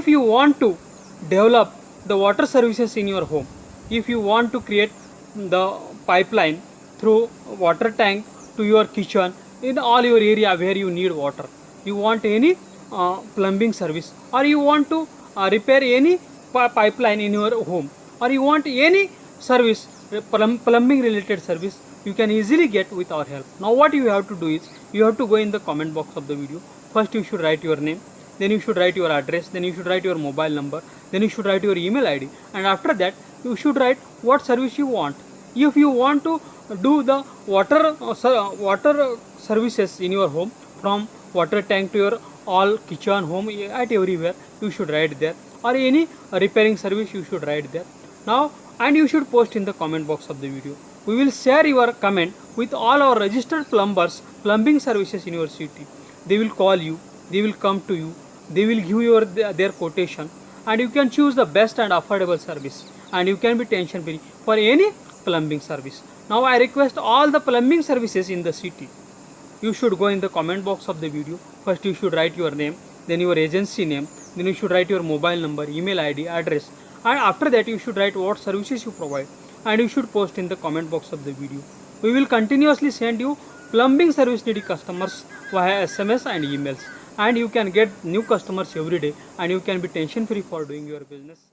if you want to develop the water services in your home, if you want to create the pipeline through water tank to your kitchen, in all your area where you need water, you want any plumbing service, or you want to repair any pipeline in your home, or you want any service, plumbing related service, you can easily get with our help. Now what you have to do is, you have to go in the comment box of the video. First you should write your name, then you should write your address, then you should write your mobile number, then you should write your email ID, and after that you should write what service you want. If you want to do the water services in your home, from water tank to your all kitchen, home, at everywhere, you should write there, or any repairing service you should write there. Now, and you should post in the comment box of the video. We will share your comment with all our registered plumbers, plumbing services in your city. They will call you, they will come to you, they will give you their quotation, and you can choose the best and affordable service, and you can be tension free for any plumbing service. Now I request all the plumbing services in the city, you should go in the comment box of the video. First you should write your name, then your agency name, then you should write your mobile number, email ID, address, and after that you should write what services you provide, and you should post in the comment box of the video. We will continuously send you plumbing service needy customers via SMS and emails, and you can get new customers every day, and you can be tension free for doing your business.